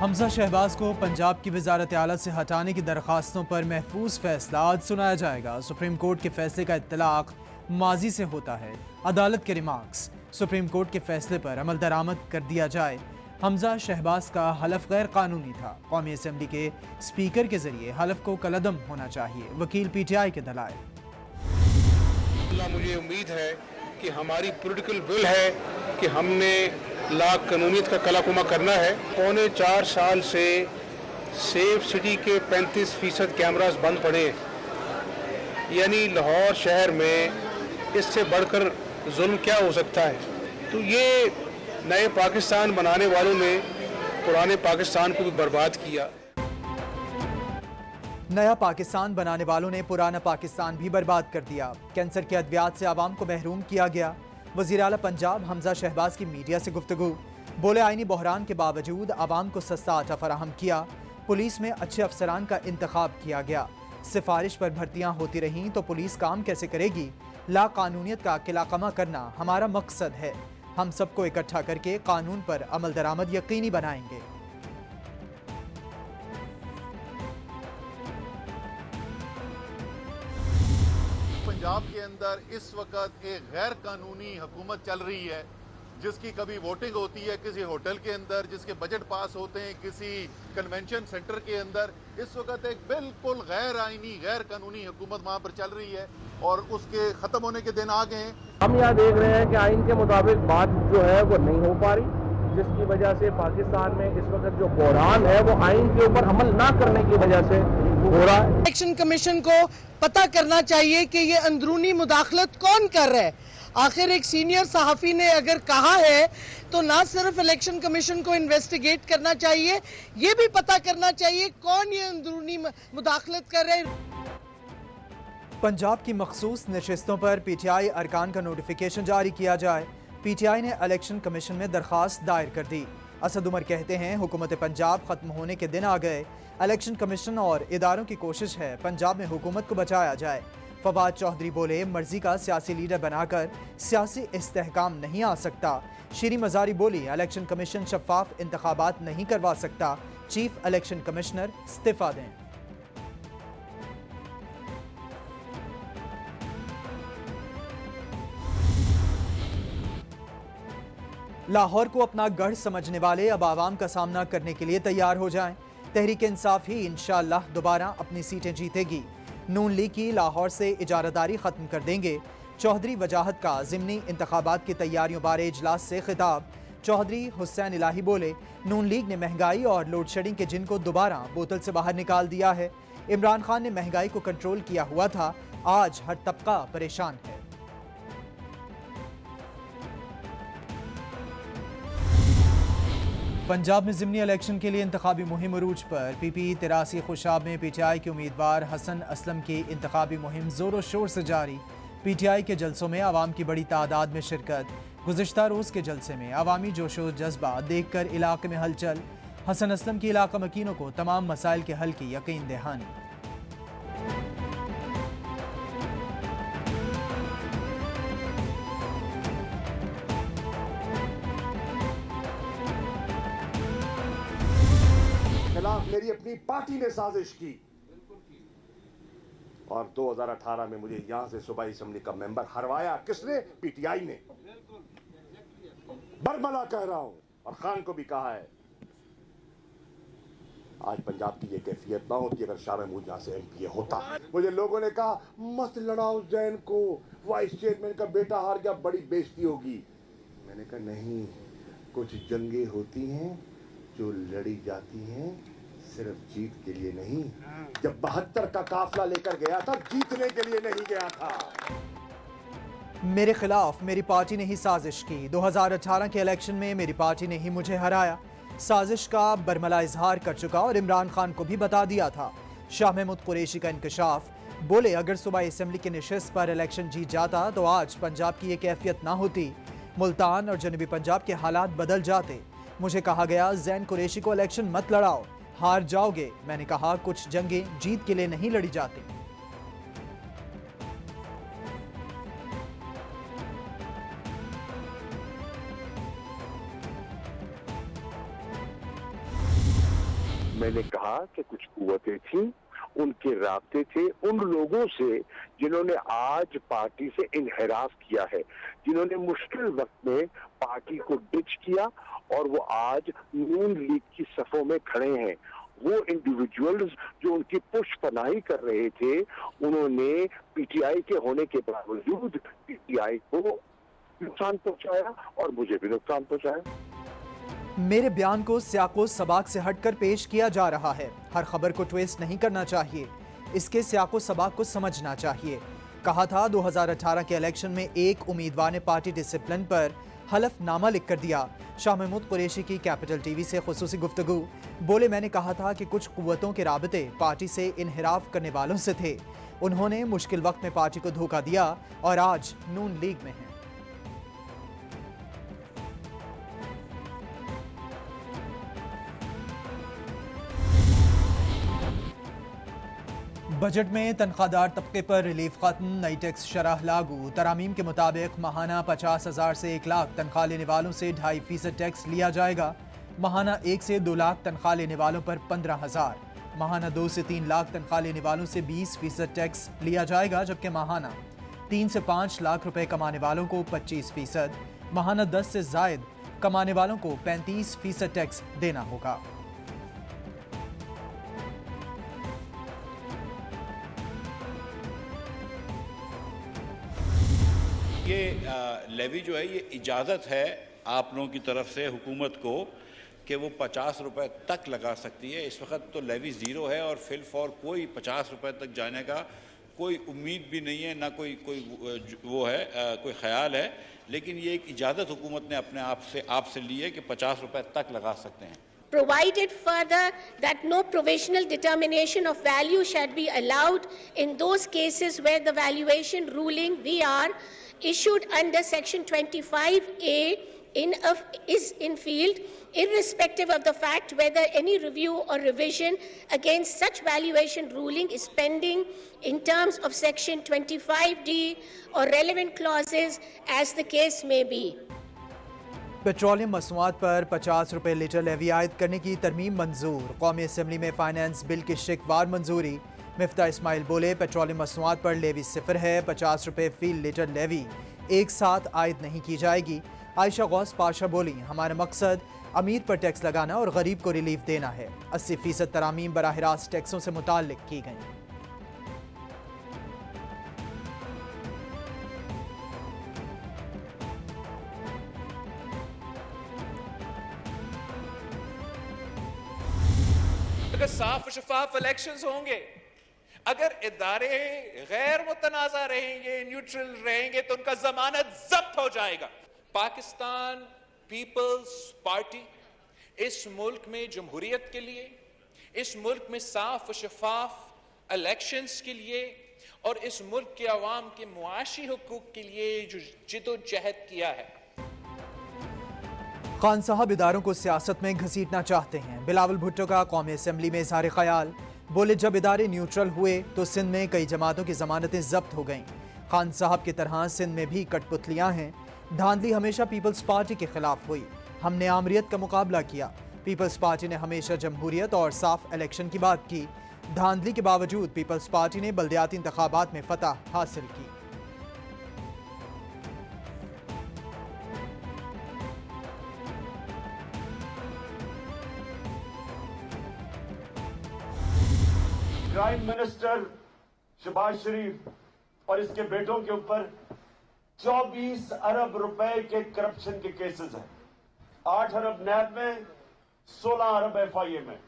हमजा शहबाज को पंजाब की वजारत आला से हटाने की दरखास्तों पर महफूज फैसला आज सुनाया जाएगा। सुप्रीम कोर्ट के फैसले का इत्तलाक माजी से होता है। अदालत के रिमार्क्स, सुप्रीम कोर्ट के फैसले पर अमल दरामद कर दिया जाए। हमजा शहबाज का हलफ गैर कानूनी था। कौमी असम्बली के स्पीकर के जरिए हलफ को कलअदम होना चाहिए। वकील PTI के दलाइल। मुझे उम्मीद है कि हमारी पॉलिटिकल विल है कि हमने ला कानूनियत का कलाकुमा करना है। 3.25 साल से सेफ सिटी के 35% कैमरास बंद पड़े, यानी लाहौर शहर में इससे बढ़कर जुल्म क्या हो सकता है। तो ये नए पाकिस्तान बनाने वालों ने पुराने पाकिस्तान को भी बर्बाद किया। नया पाकिस्तान बनाने वालों ने पुराना पाकिस्तान भी बर्बाद कर दिया। कैंसर के अद्वियात से आवाम को महरूम किया गया। वज़ीर आला पंजाब हमजा शहबाज की मीडिया से गुफ्तगू, बोले आईनी बहरान के बावजूद आवाम को सस्ता आटा फराहम किया। पुलिस में अच्छे अफसरान का इंतखाब किया गया। सिफारिश पर भर्तियां होती रहीं तो पुलिस काम कैसे करेगी। ला कानूनियत का किलाकमा करना हमारा मकसद है। हम सबको इकट्ठा करके कानून पर अमल दरामद यकीनी बनाएंगे। पंजाब के अंदर इस वक्त एक गैर कानूनी हुकूमत चल रही है, जिसकी कभी वोटिंग होती है किसी होटल के अंदर, जिसके बजट पास होते हैं किसी कन्वेंशन सेंटर के अंदर। इस वक्त एक बिल्कुल गैर आईनी गैर कानूनी हुकूमत वहाँ पर चल रही है और उसके ख़त्म होने के दिन आ गए हैं। हम यहाँ देख रहे हैं कि आइन के मुताबिक बात जो है वो नहीं हो पा रही, जिसकी वजह से पाकिस्तान में इस वक्त जो बहरान है वो आइन के ऊपर अमल ना करने की वजह से हो रहा है। इलेक्शन कमीशन को पता करना चाहिए कि ये अंदरूनी मुदाखलत कौन कर रहा है। आखिर एक सीनियर सहाफ़ी ने अगर कहा है तो ना सिर्फ इलेक्शन कमीशन को इन्वेस्टिगेट करना चाहिए, ये भी पता करना चाहिए कौन ये अंदरूनी मुदाखलत कर रहे हैं। पंजाब की मखसूस नशिस्तों पर PTI अरकान का नोटिफिकेशन जारी किया जाए। PTI ने इलेक्शन कमीशन में दरख्वास्त दायर कर दी। असद उमर कहते हैं हुकूमत पंजाब खत्म होने के दिन आ गए। इलेक्शन कमीशन और इदारों की कोशिश है पंजाब में हुकूमत को बचाया जाए। फवाद चौधरी बोले मर्जी का सियासी लीडर बनाकर सियासी इस्तेहकाम नहीं आ सकता। शीरी मजारी बोली इलेक्शन कमीशन शफाफ इंतखाबात नहीं करवा सकता। चीफ इलेक्शन कमिश्नर इस्तीफा दें। लाहौर को अपना गढ़ समझने वाले अब आवाम का सामना करने के लिए तैयार हो जाएं। तहरीक इंसाफ ही इंशाअल्लाह दोबारा अपनी सीटें जीतेगी। नून लीग की लाहौर से इजारादारी खत्म कर देंगे। चौधरी वजाहत का ज़िमनी इंतखाबात की तैयारियों बारे इजलास से खिताब। चौधरी हुसैन इलाही बोले नून लीग ने महंगाई और लोड शेडिंग के जिन को दोबारा बोतल से बाहर निकाल दिया है। इमरान खान ने महंगाई को कंट्रोल किया हुआ था, आज हर तबका परेशान है। पंजाब में ज़िमनी इलेक्शन के लिए इंतखाबी मुहिम उरूज पर। PP 83 खुशाब में PTI के उम्मीदवार हसन असलम की इंतखाबी मुहिम जोरों शोर से जारी। PTI के जलसों में आवाम की बड़ी तादाद में शिरकत। गुज़िश्ता रोज़ के जलसे में आवामी जोशो जज्बा देख कर इलाके में हलचल। हसन असलम की इलाका मकीनों को तमाम मसाइल के हल की यकीन दहानी। मेरी अपनी पार्टी ने साजिश की और 2018 में मुझे यहां से सूबाई असेंबली का मेंबर हरवाया। किसने? PTI ने। बरमला कह रहा हूं और खान को भी कहा है, आज पंजाब की ये कैफियत ना होती अगर शाह महमूद यहां से MP होता। मुझे लोगों ने कहा मत लड़ाओ जैन को, वाइस चेयरमैन का बेटा हार गया, बड़ी बेइज्जती होगी। मैंने कहा नहीं, कुछ जंगें होती हैं जो लड़ी जाती हैं सिर्फ जीत के लिए नहीं। जब 72 का काफिला लेकर गया था जीतने के लिए नहीं गया था। मेरे खिलाफ मेरी पार्टी ने ही साजिश की। 2018 के इलेक्शन में मेरी पार्टी ने ही मुझे हराया। साजिश का बरमला इजहार कर चुका और इमरान खान को भी बता दिया था। शाह महमूद कुरैशी का इंकशाफ, बोले अगर सूबाई असेंबली की निशिस्त पर इलेक्शन जीत जाता तो आज पंजाब की ये कैफियत ना होती। मुल्तान और जनूबी पंजाब के हालात बदल जाते। मुझे कहा गया जैन कुरैशी को इलेक्शन मत लड़ाओ, हार जाओगे। मैंने कहा कुछ जंगें जीत के लिए नहीं लड़ी जाती। मैंने कहा कि कुछ कुव्वतें थी, उनके राब्ते थे उन लोगों से जिन्होंने आज पार्टी से इनहिराफ किया है, जिन्होंने मुश्किल वक्त में पार्टी को डिच किया और वो आज नून लीग की सफों में खड़े हैं। वो इंडिविजुअल्स जो उनकी पुष्पनाही कर रहे थे, उन्होंने पीटीआई के होने के बावजूद पीटीआई को नुकसान पहुंचाया और मुझे भी नुकसान पहुंचाया। मेरे बयान को सियाको सबाक से हटकर पेश किया जा रहा है। हर खबर को ट्विस्ट नहीं करना चाहिए, इसके सियाको सबाक को समझना चाहिए। कहा था 2018 के इलेक्शन में एक उम्मीदवार ने पार्टी डिसिप्लिन पर हलफनामा लिख कर दिया। शाह महमूद कुरैशी की कैपिटल टीवी से खुसूसी गुफ्तगू। बोले, मैंने कहा था कि कुछ कुव्वतों के राबते पार्टी से इनहिराफ करने वालों से थे। उन्होंने मुश्किल वक्त में पार्टी को धोखा दिया और आज नून लीग में है। बजट में तनख्वाहदार तबके पर रिलीफ खत्म, नई टैक्स शरह लागू। तरामीम के मुताबिक माहाना 50,000 से 1 लाख तनख्वाह लेने वालों से 2.5% टैक्स लिया जाएगा। माहाना 1 से 2 लाख तनख्वाह लेने वालों पर 15,000, माहाना 2 से 3 लाख तनख्वाह लेने वालों से 20% टैक्स लिया जाएगा, जबकि माहाना 3 से 5 लाख रुपए कमाने वालों को 25%, माहाना 10 से जायद कमाने वालों को 35% टैक्स देना होगा। ये लेवी जो है, ये इजाज़त है आप लोगों की तरफ से हुकूमत को कि वो 50 रुपए तक लगा सकती है। इस वक्त तो लेवी ज़ीरो है और फिल फॉर कोई 50 रुपए तक जाने का कोई उम्मीद भी नहीं है, ना कोई वो है कोई ख्याल है। लेकिन ये एक इजाज़त हुकूमत ने अपने आपसे ली है कि 50 रुपए तक लगा सकते हैं। Provided further that no provisional determination of value shall be allowed in those cases where the valuation ruling VR issued under section 25A is in field, irrespective of the fact whether any review or revision against such valuation ruling is pending in terms of section 25D or relevant clauses as the case may be. Petroleum मसनूआत पर 50 रुपए litre levy आयद करने की तरमीम मंजूर। कौमी assembly में फाइनेंस बिल की शिकवार मंजूरी। मिफ्ता इस्माइल बोले, पेट्रोलियम मसनूआत पर लेवी सिफर है, 50 रुपए फी लीटर लेवी एक साथ आयद नहीं की जाएगी। आयशा गौस पाशा बोली, हमारा मकसद अमीर पर टैक्स लगाना और गरीब को रिलीफ देना है। 80% तरामीम बराह रास्त टैक्सों से मुताल्लिक की गई। अगर साफ शफाफ इलेक्शंस होंगे, अगर इदारे गैर मुतनाज़ा रहेंगे, न्यूट्रल रहेंगे, तो उनका जमानत जब्त हो जाएगा। पाकिस्तान पीपल्स पार्टी इस मुल्क में जमहूरियत के लिए, इस मुल्क में साफ शफाफ इलेक्शंस के लिए और इस मुल्क के अवाम के मुआशी हुकूक के लिए जो जिद्दोजहद किया है। खान साहब इदारों को सियासत में घसीटना चाहते हैं। बिलावल भुट्टो का कौमी असम्बली में इज़हार ख्याल। बोले, जब इदारे न्यूट्रल हुए तो सिंध में कई जमातों की जमानतें जब्त हो गईं। खान साहब की तरह सिंध में भी कठपुतलियां हैं। धांधली हमेशा पीपल्स पार्टी के खिलाफ हुई, हमने आमरीत का मुकाबला किया। पीपल्स पार्टी ने हमेशा जमहूरियत और साफ इलेक्शन की बात की। धांधली के बावजूद पीपल्स पार्टी ने बल्दियाती इंतखाबात में फतह हासिल की। प्राइम मिनिस्टर शहबाज शरीफ और इसके बेटों के ऊपर 24 अरब रुपए के करप्शन के केसेस हैं। 8 अरब नैब में, 16 अरब एफआईए में,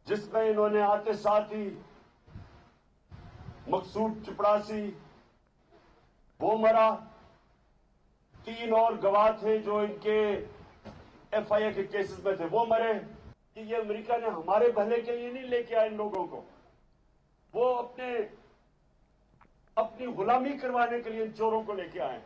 जिसमें इन्होंने आते साथ ही मकसूद चपड़ासी, बोमरा, 3 और गवाह थे जो इनके एफआईए के केसेस में थे, वो मरे। कि ये अमेरिका ने हमारे भले के लिए नहीं लेके आए इन लोगों को, वो अपनी गुलामी करवाने के लिए इन चोरों को लेके आए।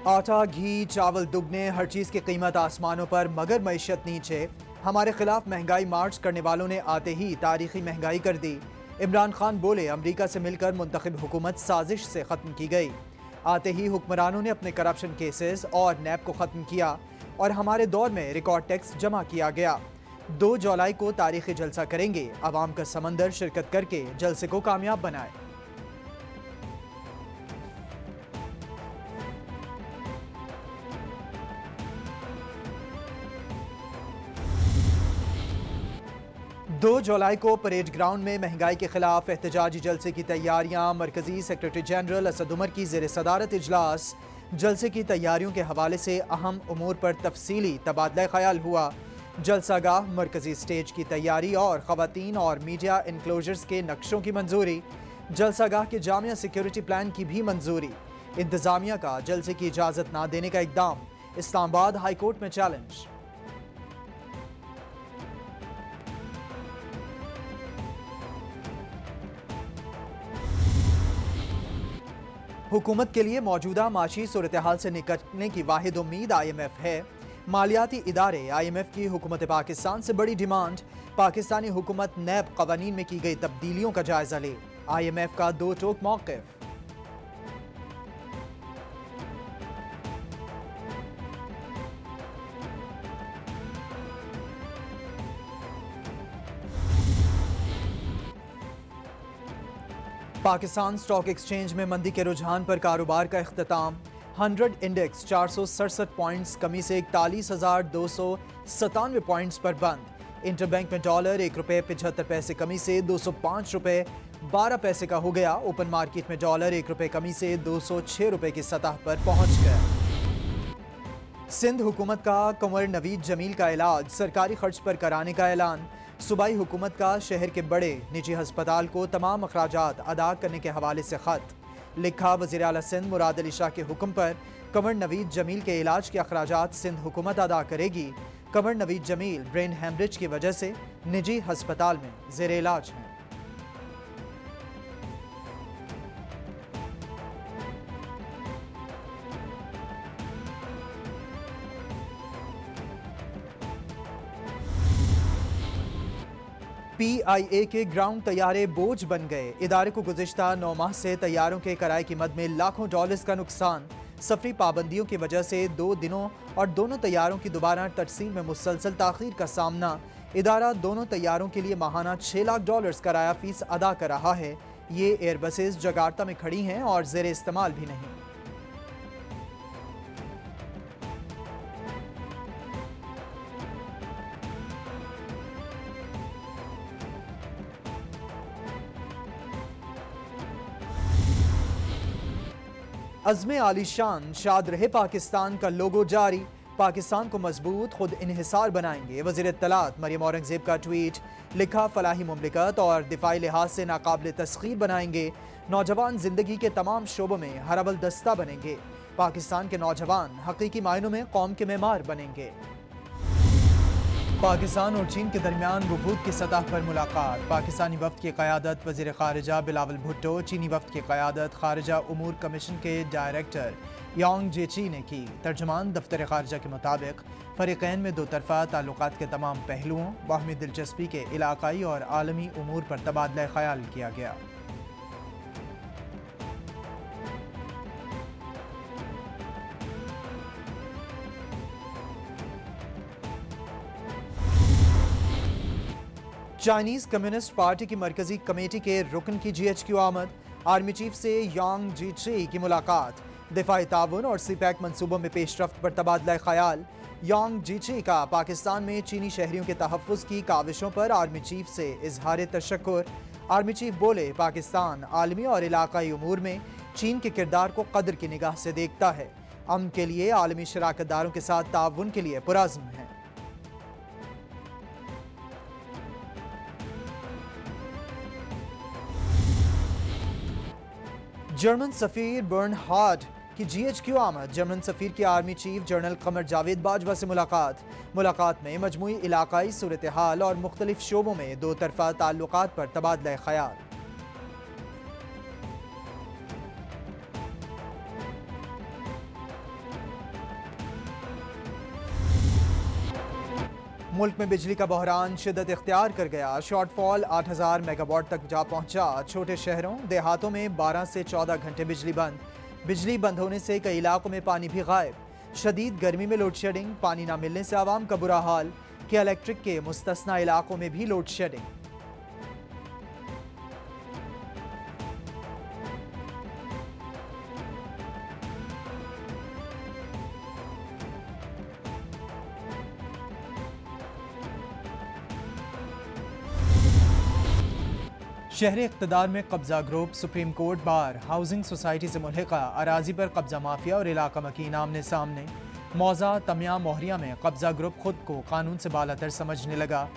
आटा, घी, चावल दुगने, हर चीज की कीमत आसमानों पर, मगर मईशत नीचे। हमारे खिलाफ महंगाई मार्च करने वालों ने आते ही तारीखी महंगाई कर दी। इमरान खान बोले, अमरीका से मिलकर मुंतखब हुकूमत साजिश से खत्म की गई। आते ही हुक्मरानों ने अपने करप्शन केसेस और नैब को खत्म किया और हमारे दौर में रिकॉर्ड टैक्स जमा किया गया। 2 जुलाई को तारीखी जलसा करेंगे। अवाम का समंदर शिरकत करके जलसे को कामयाब बनाए। दो जुलाई को परेड ग्राउंड में महंगाई के खिलाफ एहतजाजी जलसे की तैयारियां। मरकजी सेक्रेटरी जनरल असद उमर की ज़ेर सदारत इजलास। जलसे की तैयारियों के हवाले से अहम उमूर पर तफसीली तबादला ख्याल हुआ। जलसागाह, मरकजी स्टेज की तैयारी और ख़वातीन और मीडिया इनक्लोजर्स के नक्शों की मंजूरी। जलसागाह के जामिया सिक्योरिटी प्लान की भी मंजूरी। इंतजामिया का जलसे की इजाज़त ना देने का इकदाम। इस्लामाबाद हाई कोर्ट में चैलेंज। हुकूमत के लिए मौजूदा माशी सूरत हाल से निकलने की वाहिद उम्मीद IMF है। मालियाती इदारे IMF की हुकूमत पाकिस्तान से बड़ी डिमांड। पाकिस्तानी हुकूमत नैब कवानीन में की गई तब्दीलियों का जायजा ले। IMF का दो टोक मौक़िफ़। पाकिस्तान स्टॉक एक्सचेंज में मंदी के रुझान पर कारोबार का इख्तिताम। 100 इंडेक्स 467 पॉइंट्स कमी से 41,297 पॉइंट्स पर बंद। इंटरबैंक में डॉलर ₹1.75 कमी से 205 रुपए 12 पैसे का हो गया। ओपन मार्केट में डॉलर ₹1 कमी से 206 रुपए की सतह पर पहुंच गया। सिंध हुकूमत का कंवर नवीद जमील का इलाज सरकारी खर्च पर कराने का ऐलान। सूबाई हुकूमत का शहर के बड़े निजी हस्पताल को तमाम अखराजात अदा करने के हवाले से खत लिखा। वज़ीर आला सिंध मुराद अली शाह के हुक्म पर कंवर नवीद जमील के इलाज के अखराजात सिंध हुकूमत अदा करेगी। कंवर नवीद जमील ब्रेन हेमरेज की वजह से निजी हस्पताल में ज़ेर इलाज हैं। PIA के ग्राउंड तैयारे बोझ बन गए। इदारे को गुज़िश्ता 9 माह से तैयारों के किराए की मद में लाखों डॉलर्स का नुकसान। सफरी पाबंदियों की वजह से 2 दिनों और दोनों तैयारों की दोबारा तरसील में मुसलसल ताख़ीर का सामना। इदारा दोनों तैयारों के लिए माहाना $6 लाख किराया फीस अदा कर रहा है। ये एयरबसेस जगार्ता में खड़ी हैं और ज़ेर इस्तेमाल भी नहीं। अज़्मे आलीशान शाद रहे पाकिस्तान का लोगो जारी। पाकिस्तान को मजबूत खुद इन्हिसार बनाएंगे। वज़ीर इत्तलात मरियम औरंगज़ेब का ट्वीट। लिखा, फलाही मुमलिकत और दिफाई लिहाज से नाकाबिल तस्खीर बनाएंगे। नौजवान जिंदगी के तमाम शोबों में हरबल दस्ता बनेंगे। पाकिस्तान के नौजवान हकीकी मायनों में कौम के मेमार बनेंगे। पाकिस्तान और चीन के दरमियान वफूद की सतह पर मुलाकात। पाकिस्तानी वफ्द की क़यादत वज़ीर ख़ारिजा बिलावल भुट्टो, चीनी वफ्द की क़यादत ख़ारिजा उमूर कमीशन के डायरेक्टर यांग जेची ने की। तर्जमान दफ्तर ख़ारिजा के मुताबिक फ़रीक़ैन में दो तरफ़ा ताल्लुक़ात के तमाम पहलुओं, बाहमी दिलचस्पी के इलाक़ाई और आलमी उमूर पर तबादला ख़याल किया गया। चाइनीज़ कम्युनिस्ट पार्टी की मरकजी कमेटी के रुकन की GHQ आमद। आर्मी चीफ से यांग जीची की मुलाकात। दिफाई ताउन और CPEC मनसूबों में पेशरफ्त पर तबादला ख्याल। यांग जीची का पाकिस्तान में चीनी शहरियों के तहफ़्फ़ुज़ की काविशों पर आर्मी चीफ से इजहार तशक्कुर। आर्मी चीफ बोले, पाकिस्तान आलमी और इलाकाई उमूर में चीन के किरदार को कदर की निगाह से देखता है। अमन के लिए आलमी शराकतदारों के साथ ताउन के लिए पुरज़्म है। जर्मन सफ़ीर बर्नहार्ड की GHQ आमद। जर्मन सफ़ीर की army chief general Qamar Javed Bajwa से मुलाकात में मजमूई इलाकाई सूरत हाल और मुख्तलिफ शोबों में दो तरफ़ा ताल्लुकात पर तबादला ख्याल। मुल्क में बिजली का बहरान शिद्दत इख्तियार कर गया। शॉर्टफॉल 8000 मेगावाट तक जा पहुंचा। छोटे शहरों देहातों में 12 से 14 घंटे बिजली बंद। बिजली बंद होने से कई इलाकों में पानी भी गायब। शदीद गर्मी में लोड शेडिंग, पानी न मिलने से आवाम का बुरा हाल। कि इलेक्ट्रिक के मुस्तस्ना इलाकों में भी लोड शेडिंग। शहर इक़्तिदार में कब्जा group, supreme court bar, housing society से मुल्हिका अराजी पर कब्जा माफिया और इलाका मकीन आमने सामने। मौजा तमिया मोहरिया में कब्जा ग्रुप खुद को कानून से बालातर समझने लगा।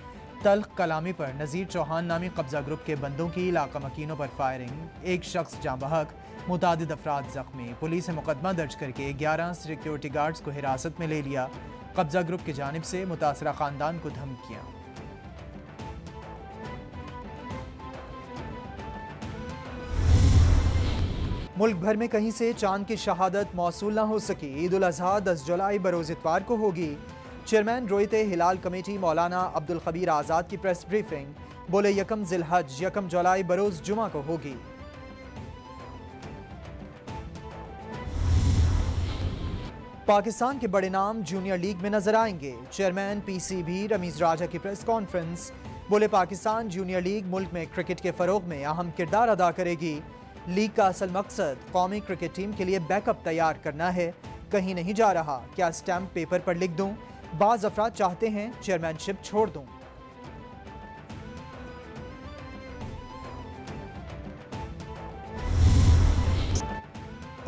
तल्ख कलामी पर नज़ीर चौहान नामी कब्जा ग्रुप के बंदों की इलाका मकीनों पर फायरिंग। एक शख्स जाँ बहक, मुतादिद अफराद जख्मी। पुलिस ने मुकदमा दर्ज करके 11 सिक्योरिटी गार्ड्स को हिरासत में ले लिया। कब्जा ग्रुप की जानिब से मुतासरा खानदान को धमकियाँ। मुल्क भर में कहीं से चांद की शहादत मौसूल न हो सकी। ईद उल अजहा 10 जुलाई बरोज़ इतवार को होगी। चेयरमैन रोयत हिलाल कमेटी मौलाना अब्दुल खबीर आज़ाद की प्रेस ब्रीफिंग, बोले 1 ज़िलहज 1 जुलाई बरोज़ जुमा को होगी। पाकिस्तान के बड़े नाम जूनियर लीग में नजर आएंगे। चेयरमैन PCB रमीज राजा की प्रेस कॉन्फ्रेंस, बोले पाकिस्तान जूनियर लीग मुल्क में क्रिकेट के फरोग में अहम किरदार अदा करेगी। लीग का असल मकसद कौमी क्रिकेट टीम के लिए बैकअप तैयार करना है, कहीं नहीं जा रहा। क्या स्टैम्प पेपर पर लिख दूं? बाज़ अफराद चाहते हैं चेयरमैनशिप छोड़ दूं।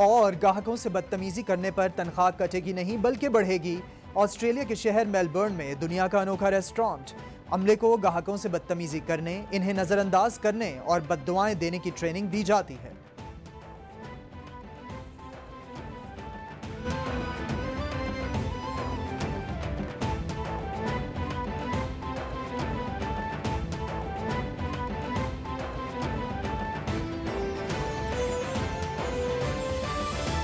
और ग्राहकों से बदतमीजी करने पर तनख्वाह कटेगी नहीं बल्कि बढ़ेगी। ऑस्ट्रेलिया के शहर मेलबर्न में दुनिया का अनोखा रेस्टोरेंट। अमले को ग्राहकों से बदतमीजी करने, इन्हें नजरअंदाज करने और बद्दुआएं देने की ट्रेनिंग दी जाती है।